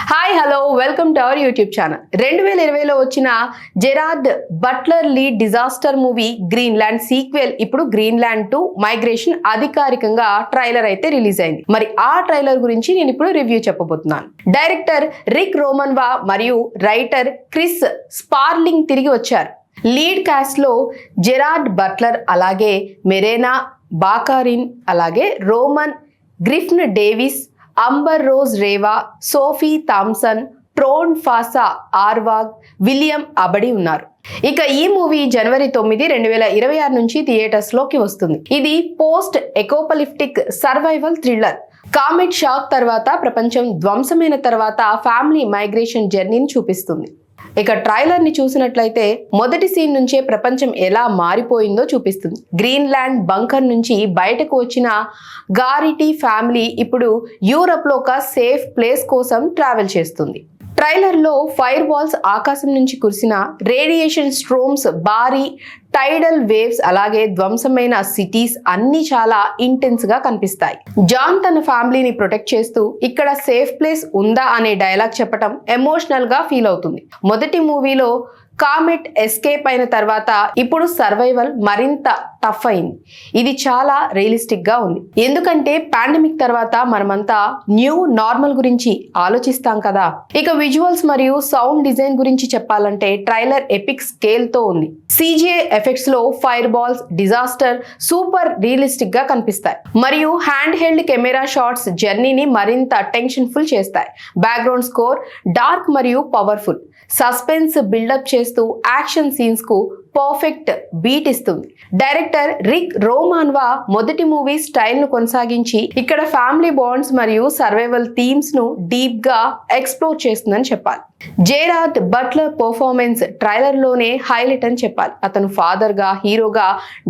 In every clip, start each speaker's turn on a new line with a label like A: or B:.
A: Hi hello welcome to our YouTube channel. 2020లో వచ్చిన Gerard Butler lead disaster movie Greenland sequel ఇప్పుడు Greenland 2 migration అధికారికంగా trailer అయితే release అయింది. మరి ఆ ట్రైలర్ గురించి నేను ఇప్పుడు రివ్యూ చెప్పబోతున్నాను. డైరెక్టర్ రిక్ రోమన్వా మరియు రైటర్ క్రిస్ స్పార్లింగ్ తిరిగి వచ్చారు. లీడ్ కాస్ట్ లో జెరార్డ్ బట్లర్, అలాగే మెరేనా బాకారిన్, అలాగే Roman Griffin Davis, Amber Rose Revah, Sophie Thompson, Trond Fausa Aurvag, William Abadie ఉన్నారు. ఇక ఈ మూవీ జనవరి 9, 2026 నుంచి థియేటర్స్ లోకి వస్తుంది. ఇది post apocalyptic survival thriller. Comet shock తర్వాత ప్రపంచం ధ్వంసమైన తర్వాత ఫ్యామిలీ మైగ్రేషన్ జర్నీని చూపిస్తుంది. ఇక ట్రైలర్ ని చూసినట్లయితే మొదటి సీన్ నుంచే ప్రపంచం ఎలా మారిపోయిందో చూపిస్తుంది. గ్రీన్లాండ్ బంకర్ నుంచి బయటకు వచ్చిన గారిటీ ఫ్యామిలీ ఇప్పుడు యూరప్ లో ఒక సేఫ్ ప్లేస్ కోసం ట్రావెల్ చేస్తుంది. ట్రైలర్ లో ఫైర్ బాల్స్, ఆకాశం నుంచి కురిసిన రేడియేషన్ స్ట్రోమ్స్, భారీ టైడల్ వేవ్స్, అలాగే ధ్వంసమైన సిటీస్ అన్ని చాలా ఇంటెన్స్ గా కనిపిస్తాయి. జాన్ తన ఫ్యామిలీని ప్రొటెక్ట్ చేస్తూ ఇక్కడ సేఫ్ ప్లేస్ ఉందా అనే డైలాగ్ చెప్పటం ఎమోషనల్ గా ఫీల్ అవుతుంది. మొదటి మూవీలో కామెట్ ఎస్కేప్ అయిన తర్వాత ఇప్పుడు సర్వైవల్ మరింత టఫ్ అయింది. ఇది చాలా రియలిస్టిక్ గా ఉంది. ఎందుకంటే పాండమిక్ తర్వాత మనమంతా న్యూ నార్మల్ గురించి ఆలోచిస్తాం కదా. ఇక విజువల్స్ మరియు సౌండ్ డిజైన్ గురించి చెప్పాలంటే ట్రైలర్ ఎపిక్ స్కేల్ తో ఉంది. CGI ఎఫెక్ట్స్ లో fire balls, disaster super realistic గా కనిపిస్తాయి. మరియు హ్యాండ్ హెల్డ్ కెమెరా షాట్స్ జర్నీని మరింత టెన్షన్ ఫుల్ చేస్తాయి. బ్యాక్గ్రౌండ్ స్కోర్ డార్క్ మరియు పవర్ఫుల్. సస్పెన్స్ బిల్డప్ చేస్తూ యాక్షన్ సీన్స్ కు పర్ఫెక్ట్ బీట్ ఇస్తుంది. డైరెక్టర్ రిక్ రోమాన్వా మొదటి మూవీ స్టైల్ ను కొనసాగించి ఇక్కడ ఫ్యామిలీ బాండ్స్ మరియు సర్వైవల్ థీమ్స్ ను డీప్ గా ఎక్స్ప్లోర్ చేస్తుందని చెప్పాలి. జెరార్డ్ బట్లర్ పర్ఫార్మెన్స్ ట్రైలర్ లోనే హైలైట్ అని చెప్పాలి. అతను ఫాదర్ గా, హీరోగా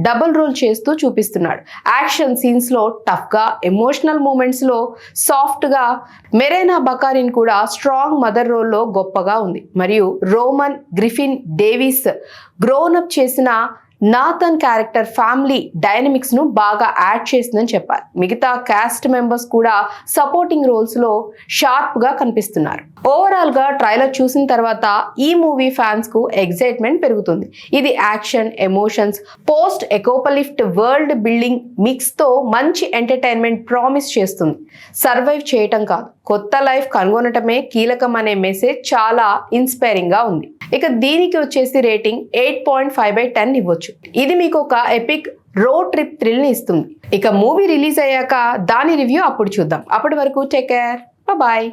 A: డబుల్ రోల్ చేస్తూ చూపిస్తున్నాడు. యాక్షన్ సీన్స్ లో టఫ్ గా, ఎమోషనల్ మూమెంట్స్ లో సాఫ్ట్ గా. మెరేనా బకారిన్ కూడా స్ట్రాంగ్ మదర్ రోల్ లో గొప్పగా ఉంది. మరియు Roman Griffin Davis grown up చేసిన నాథన్ క్యారెక్టర్ ఫ్యామిలీ డైనమిక్స్ ను బాగా యాడ్ చేసిందని చెప్పాలి. మిగతా కాస్ట్ మెంబర్స్ కూడా సపోర్టింగ్ రోల్స్ లో షార్ప్ గా కనిపిస్తున్నారు. ఓవరాల్ గా ట్రైలర్ చూసిన తర్వాత ఈ మూవీ ఫ్యాన్స్ కు ఎక్సైట్మెంట్ పెరుగుతుంది. ఇది action, emotions, post apocalyptic world building mix తో మంచి ఎంటర్టైన్మెంట్ ప్రామిస్ చేస్తుంది. సర్వైవ్ చేయటం కాదు, కొత్త లైఫ్ కనుగొనటమే కీలకం అనే మెసేజ్ చాలా ఇన్స్పైరింగ్ గా ఉంది. ఇక దీనికి వచ్చేసి రేటింగ్ 8.5/10 ఇవ్వచ్చు. ఇది మీకు ఒక ఎపిక్ రోడ్ ట్రిప్ థ్రిల్ ని ఇస్తుంది. ఇక మూవీ రిలీజ్ అయ్యాక దాని రివ్యూ అప్పుడు చూద్దాం. అప్పటి వరకు టేక్ కేర్, బాయ్.